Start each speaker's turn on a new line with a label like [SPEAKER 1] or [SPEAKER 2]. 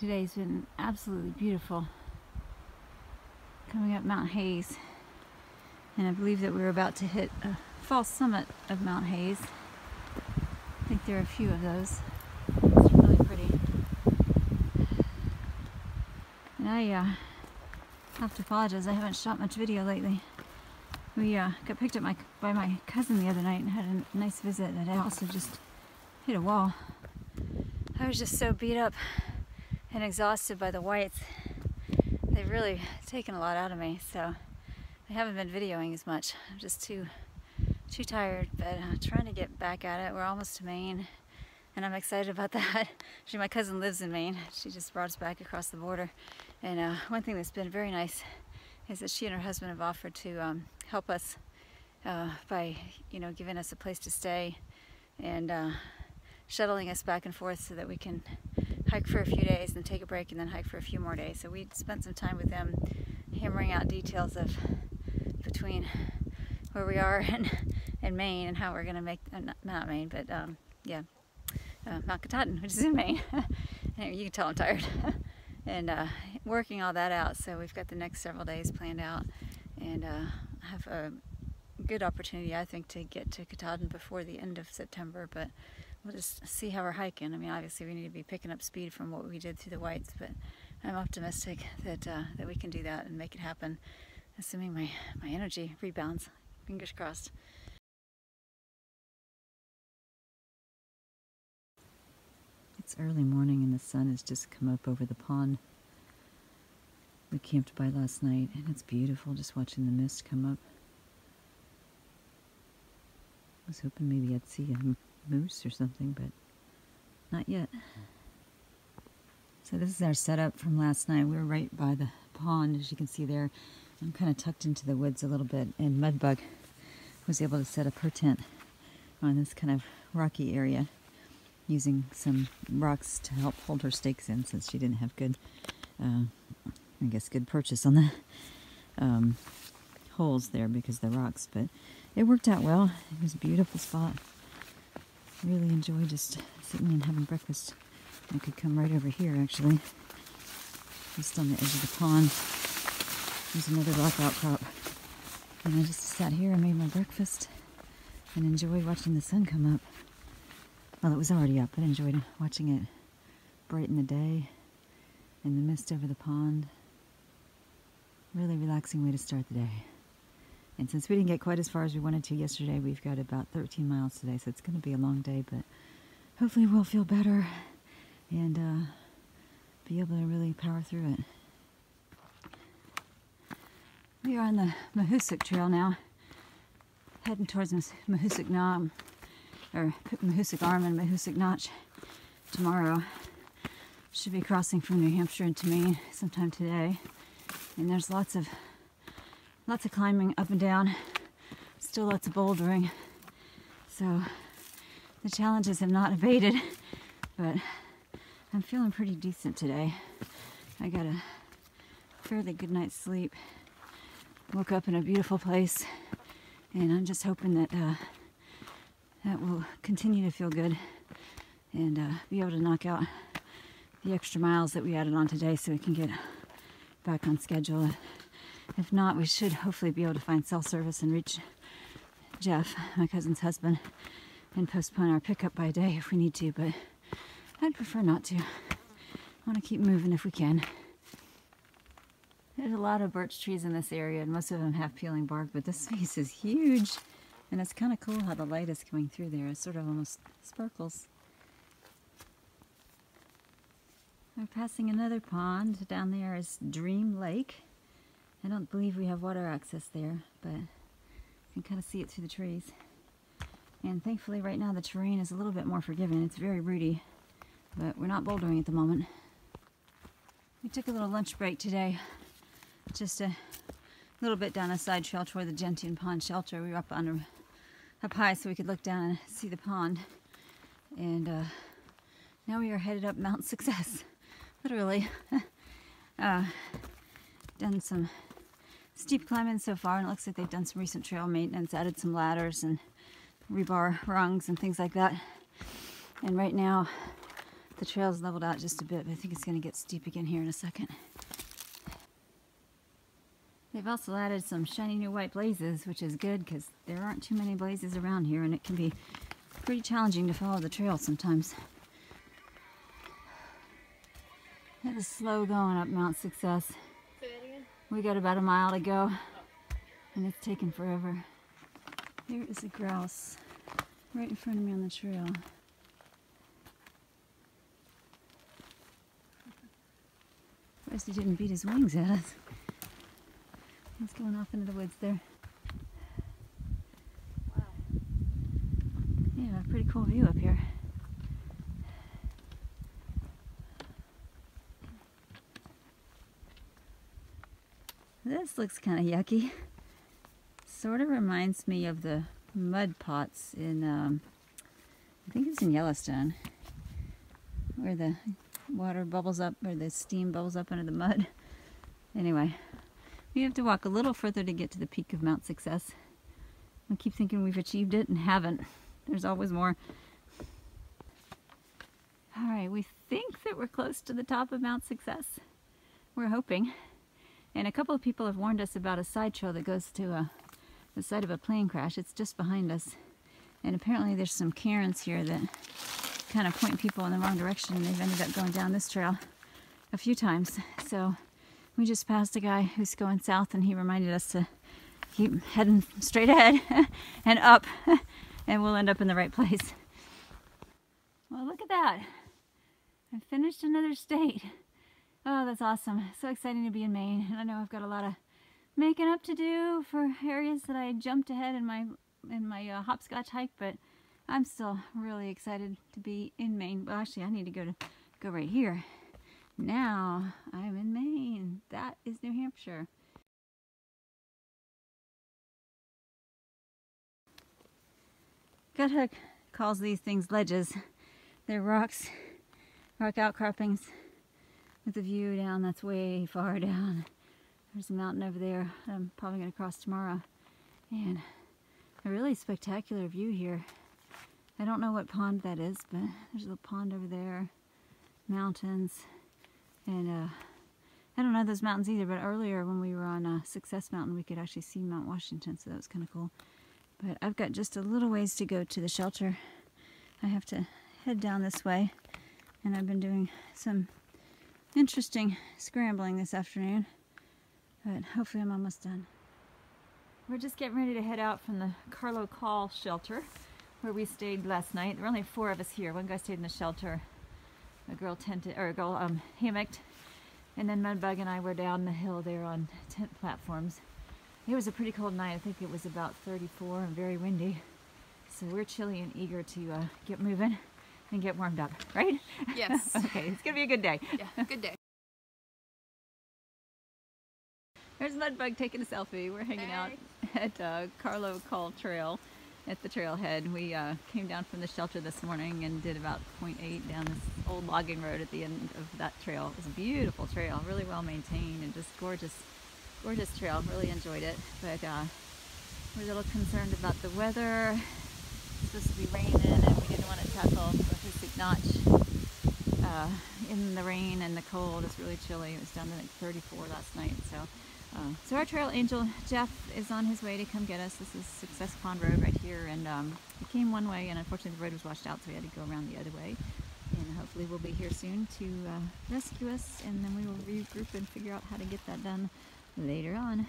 [SPEAKER 1] Today's been absolutely beautiful. Coming up Mount Hayes, and I believe that we're about to hit a false summit of Mount Hayes. I think there are a few of those. It's really pretty. And I have to apologize, I haven't shot much video lately. We got picked up by my cousin the other night and had a nice visit, and I also just hit a wall. I was just so beat up and exhausted by the whites. They've really taken a lot out of me, so I haven't been videoing as much. I'm just too tired, but trying to get back at it. We're almost to Maine, and I'm excited about that. Actually, my cousin lives in Maine. She just brought us back across the border. And one thing that's been very nice is that she and her husband have offered to help us by, giving us a place to stay and shuttling us back and forth so that we can hike for a few days and take a break and then hike for a few more days. So we spent some time with them hammering out details of between where we are in Maine and how we're going to make, not Maine, but Mount Katahin, which is in Maine. Anyway, you can tell I'm tired. And working all that out, so we've got the next several days planned out, and have a good opportunity, I think, to get to Katahin before the end of September, but we'll just see how we're hiking. I mean, obviously we need to be picking up speed from what we did through the whites, but I'm optimistic that we can do that and make it happen, assuming my energy rebounds. Fingers crossed. It's early morning and the sun has just come up over the pond we camped by last night, and it's beautiful just watching the mist come up. I was hoping maybe I'd see a moose or something, but not yet. So this is our setup from last night. We were right by the pond, as you can see there. I'm kind of tucked into the woods a little bit, and Mudbug was able to set up her tent on this kind of rocky area, using some rocks to help hold her stakes in, since she didn't have good, good purchase on the holes there because of the rocks. But it worked out well. It was a beautiful spot. Really enjoyed just sitting and having breakfast. I could come right over here, actually, just on the edge of the pond. There's another rock outcrop, and I just sat here and made my breakfast and enjoyed watching the sun come up. Well, it was already up, but I enjoyed watching it brighten the day and the mist over the pond. Really relaxing way to start the day. And since we didn't get quite as far as we wanted to yesterday, we've got about 13 miles today, so it's going to be a long day, but hopefully we'll feel better and be able to really power through it. We are on the Mahoosuc Trail now, heading towards Mahoosuc Knob, or Mahoosuc Arm and Mahoosuc Notch tomorrow. Should be crossing from New Hampshire into Maine sometime today. And there's lots of climbing up and down, still lots of bouldering. So the challenges have not abated, but I'm feeling pretty decent today. I got a fairly good night's sleep. Woke up in a beautiful place, and I'm just hoping that that will continue to feel good and be able to knock out the extra miles that we added on today so we can get back on schedule. If not, we should hopefully be able to find cell service and reach Jeff, my cousin's husband, and postpone our pickup by a day if we need to, but I'd prefer not to. I want to keep moving if we can. There's a lot of birch trees in this area, and most of them have peeling bark, but this piece is huge. And it's kind of cool how the light is coming through there. It sort of almost sparkles. We're passing another pond. Down there is Dream Lake. I don't believe we have water access there, but you can kind of see it through the trees. And thankfully right now the terrain is a little bit more forgiving. It's very rooty, but we're not bouldering at the moment. We took a little lunch break today, just a little bit down a side trail toward the Gentian Pond shelter. We were up high so we could look down and see the pond. And now we are headed up Mount Success, literally. Done some steep climbing so far, and it looks like they've done some recent trail maintenance, added some ladders and rebar rungs and things like that. And right now The trail's leveled out just a bit, but I think it's going to get steep again here in a second. They've also added some shiny new white blazes, which is good because there aren't too many blazes around here, and it can be pretty challenging to follow the trail sometimes. It was slow going up Mount Success.
[SPEAKER 2] Say that again?
[SPEAKER 1] We got about a mile to go, and it's taken forever. There is a grouse right in front of me on the trail. Surprised he didn't beat his wings at us. He's going off into the woods there.
[SPEAKER 2] Wow.
[SPEAKER 1] Yeah, pretty cool view up here. This looks kind of yucky. Sort of reminds me of the mud pots in, I think it's in Yellowstone, where the water bubbles up, or the steam bubbles up under the mud. Anyway, we have to walk a little further to get to the peak of Mount Success. I keep thinking we've achieved it and haven't. There's always more. Alright, we think that we're close to the top of Mount Success. We're hoping. And a couple of people have warned us about a side trail that goes to the site of a plane crash. It's just behind us. And apparently there's some cairns here that kind of point people in the wrong direction, and they've ended up going down this trail a few times. So we just passed a guy who's going south, and he reminded us to keep heading straight ahead and up, and we'll end up in the right place. Well, look at that. I finished another state. Oh, that's awesome. So exciting to be in Maine. And I know I've got a lot of making up to do for areas that I jumped ahead in my hopscotch hike, but I'm still really excited to be in Maine. Well, actually, I need to go right here. Now I'm in Maine. That is New Hampshire. Gut calls these things ledges. They're rocks, rock outcroppings with a view down that's way far down. There's a mountain over there I'm probably going to cross tomorrow. And a really spectacular view here. I don't know what pond that is, but there's a little pond over there. Mountains. And I don't know those mountains either, but earlier when we were on Success Mountain, we could actually see Mount Washington, so that was kind of cool. But I've got just a little ways to go to the shelter. I have to head down this way, and I've been doing some interesting scrambling this afternoon, but hopefully I'm almost done. We're just getting ready to head out from the Carlo Call shelter where we stayed last night. There were only 4 of us here. One guy stayed in the shelter, a girl hammocked, and then Mudbug and I were down the hill there on tent platforms. It was a pretty cold night. I think it was about 34 and very windy. So we're chilly and eager to get moving and get warmed up, right?
[SPEAKER 2] Yes.
[SPEAKER 1] Okay, it's gonna be a good day.
[SPEAKER 2] Yeah, good day.
[SPEAKER 1] There's Mudbug taking a selfie. We're hanging out at Carlo Call Trail at the trailhead. We came down from the shelter this morning and did about 0.8 down this old logging road at the end of that trail. It was a beautiful trail, really well maintained, and just gorgeous trail. Really enjoyed it, but we're a little concerned about the weather. It's supposed to be raining, and we didn't want to tackle the Hoosic Notch in the rain and the cold. It's really chilly. It was down to like 34 last night. So our trail angel Jeff is on his way to come get us. This is Success Pond Road right here, and he came one way, and unfortunately the road was washed out, so we had to go around the other way. And hopefully we'll be here soon to rescue us, and then we will regroup and figure out how to get that done later on.